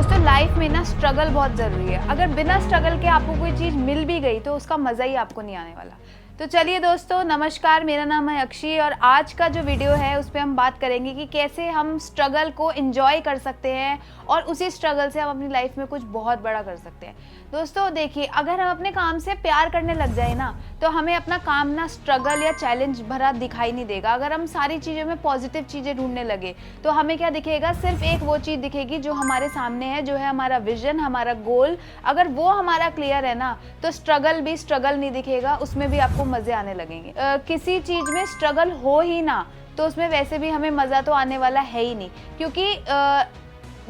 दोस्तों लाइफ में ना स्ट्रगल बहुत ज़रूरी है। अगर बिना स्ट्रगल के आपको कोई चीज़ मिल भी गई तो उसका मज़ा ही आपको नहीं आने वाला। तो चलिए दोस्तों, नमस्कार, मेरा नाम है अक्षी और आज का जो वीडियो है उस पर हम बात करेंगे कि कैसे हम स्ट्रगल को एंजॉय कर सकते हैं और उसी स्ट्रगल से हम अपनी लाइफ में कुछ बहुत बड़ा कर सकते हैं। दोस्तों देखिए, अगर हम अपने काम से प्यार करने लग जाए ना तो हमें अपना काम ना स्ट्रगल या चैलेंज भरा दिखाई नहीं देगा। अगर हम सारी चीज़ों में पॉजिटिव चीज़ें ढूंढने लगे तो हमें क्या दिखेगा, सिर्फ एक वो चीज़ दिखेगी जो हमारे सामने है, जो है हमारा विजन, हमारा गोल। अगर वो हमारा क्लियर है ना तो स्ट्रगल भी स्ट्रगल नहीं दिखेगा, उसमें भी आपको मज़े आने लगेंगे। किसी चीज़ में स्ट्रगल हो ही ना तो उसमें वैसे भी हमें मज़ा तो आने वाला है ही नहीं, क्योंकि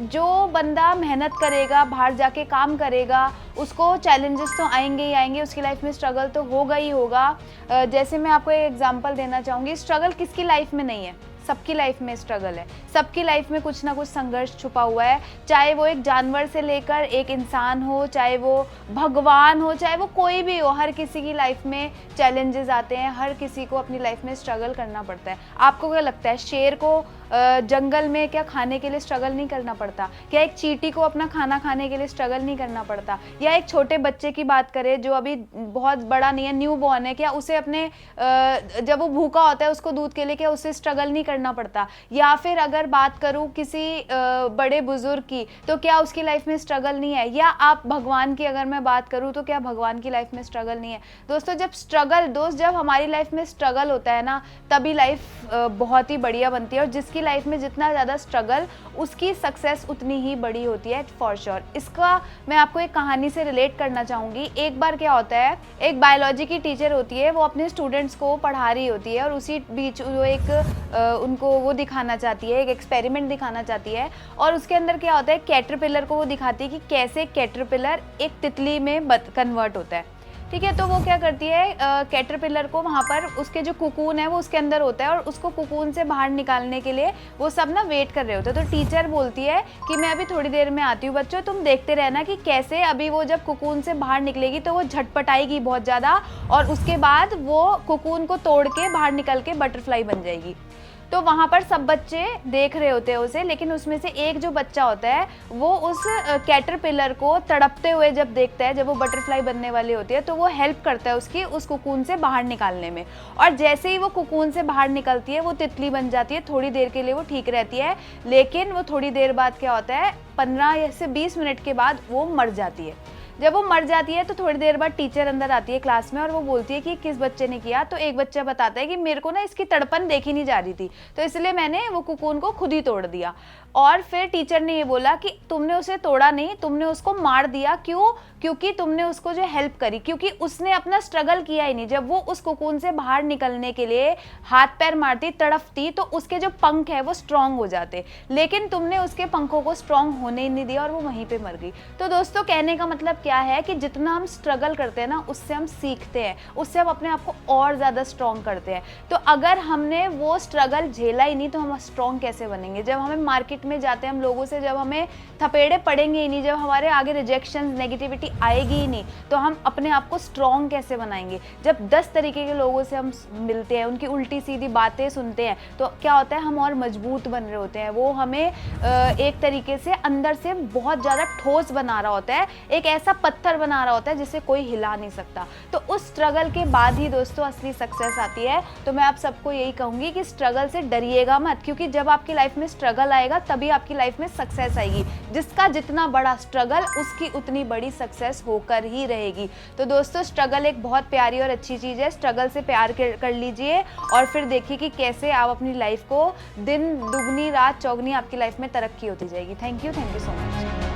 जो बंदा मेहनत करेगा, बाहर जाके काम करेगा, उसको चैलेंजेस तो आएंगे ही आएंगे, उसकी लाइफ में स्ट्रगल तो होगा ही होगा। जैसे मैं आपको एक एग्जांपल देना चाहूँगी, स्ट्रगल किसकी लाइफ में नहीं है, सबकी लाइफ में स्ट्रगल है। सबकी लाइफ में कुछ ना कुछ संघर्ष छुपा हुआ है, चाहे वो एक जानवर से लेकर एक इंसान हो, चाहे वो भगवान हो, चाहे वो कोई भी हो। हर किसी की लाइफ में चैलेंजेस आते हैं, हर किसी को अपनी लाइफ में स्ट्रगल करना पड़ता है। आपको क्या लगता है, शेर को जंगल में क्या खाने के लिए स्ट्रगल नहीं करना पड़ता? क्या एक चींटी को अपना खाना खाने के लिए स्ट्रगल नहीं करना पड़ता? या एक छोटे बच्चे की बात करें जो अभी बहुत बड़ा नहीं है, न्यू बॉर्न है, क्या उसे अपने जब वो भूखा होता है उसको दूध के लिए क्या उसे स्ट्रगल नहीं करना पड़ता? या फिर अगर बात करूं किसी बड़े बुजुर्ग की, तो क्या उसकी लाइफ में स्ट्रगल नहीं है? या आप भगवान की अगर मैं बात करूं तो क्या भगवान की लाइफ में स्ट्रगल नहीं है? दोस्तों जब हमारी लाइफ में स्ट्रगल होता है ना तभी लाइफ बहुत ही बढ़िया बनती है। और जिसकी लाइफ में जितना ज़्यादा स्ट्रगल, उसकी सक्सेस उतनी ही बड़ी होती है, फॉर श्योर। इसका मैं आपको एक कहानी से रिलेट करना चाहूँगी। एक बार क्या होता है, एक बायोलॉजी की टीचर होती है, वो अपने स्टूडेंट्स को पढ़ा रही होती है और उसी बीच वो उनको वो दिखाना चाहती है, एक एक्सपेरिमेंट दिखाना चाहती है। और उसके अंदर क्या होता है, कैटरपिलर को वो दिखाती है कि कैसे कैटरपिलर एक तितली में कन्वर्ट होता है। ठीक है, तो वो क्या करती है, कैटरपिलर को वहाँ पर उसके जो कुकून है वो उसके अंदर होता है और उसको कुकून से बाहर निकालने के लिए वो सब ना वेट कर रहे होते हैं। तो टीचर बोलती है कि मैं अभी थोड़ी देर में आती हूँ, बच्चों तुम देखते रहना कि कैसे अभी वो जब कुकून से बाहर निकलेगी तो वो झटपटाएगी बहुत ज़्यादा और उसके बाद वो कुकून को तोड़ के बाहर निकल के बटरफ्लाई बन जाएगी। तो वहाँ पर सब बच्चे देख रहे होते हैं उसे, लेकिन उसमें से एक जो बच्चा होता है वो उस कैटरपिलर को तड़पते हुए जब देखता है, जब वो बटरफ्लाई बनने वाली होती है, तो वो हेल्प करता है उसकी उस कुकून से बाहर निकालने में। और जैसे ही वो कुकून से बाहर निकलती है वो तितली बन जाती है। थोड़ी देर के लिए वो ठीक रहती है, लेकिन वो थोड़ी देर बाद क्या होता है, 15 से 20 मिनट के बाद वो मर जाती है। जब वो मर जाती है तो थोड़ी देर बाद टीचर अंदर आती है क्लास में और वो बोलती है कि किस बच्चे ने किया। तो एक बच्चा बताता है कि मेरे को ना इसकी तड़पन देखी नहीं जा रही थी, तो इसलिए मैंने वो कुकून को खुद ही तोड़ दिया। और फिर टीचर ने ये बोला कि तुमने उसे तोड़ा नहीं, तुमने उसको मार दिया। क्यों? क्योंकि तुमने उसको जो हेल्प करी, क्योंकि उसने अपना स्ट्रगल किया ही नहीं। जब वो उस कुकून से बाहर निकलने के लिए हाथ पैर मारती, तड़पती, तो उसके जो पंख है वो स्ट्रांग हो जाते, लेकिन तुमने उसके पंखों को स्ट्रांग होने ही नहीं दिया और वो वहीं पे मर गई। तो दोस्तों कहने का मतलब क्या है कि जितना हम स्ट्रगल करते हैं ना उससे हम सीखते हैं, उससे हम अपने आप को और ज़्यादा स्ट्रांग करते हैं। तो अगर हमने वो स्ट्रगल झेला ही नहीं तो हम स्ट्रांग कैसे बनेंगे? जब हमें मार्केट में जाते हैं हम लोगों से, जब हमें थपेड़े पड़ेंगे ही नहीं, जब हमारे आगे रिजेक्शन नेगेटिविटी आएगी ही नहीं, तो हम अपने आप को स्ट्रांग कैसे बनाएंगे? जब 10 तरीके के लोगों से हम मिलते हैं, उनकी उल्टी सीधी बातें सुनते हैं, तो क्या होता है, हम और मजबूत बन रहे होते हैं। वो हमें एक तरीके से अंदर से बहुत ज़्यादा ठोस बना रहा होता है, एक ऐसा पत्थर बना रहा होता है जिसे कोई हिला नहीं सकता। तो उस स्ट्रगल के बाद ही दोस्तों असली सक्सेस आती है। तो मैं आप सबको यही कहूँगी कि स्ट्रगल से डरिएगा मत, क्योंकि जब आपकी लाइफ में स्ट्रगल आएगा तभी आपकी लाइफ में सक्सेस आएगी। जिसका जितना बड़ा स्ट्रगल, उसकी उतनी बड़ी सक्सेस होकर ही रहेगी। तो दोस्तों स्ट्रगल एक बहुत प्यारी और अच्छी चीज़ है। स्ट्रगल से प्यार कर लीजिए और फिर देखिए कि कैसे आप अपनी लाइफ को दिन दुगनी रात चौगनी आपकी लाइफ में तरक्की होती जाएगी। Thank you so much.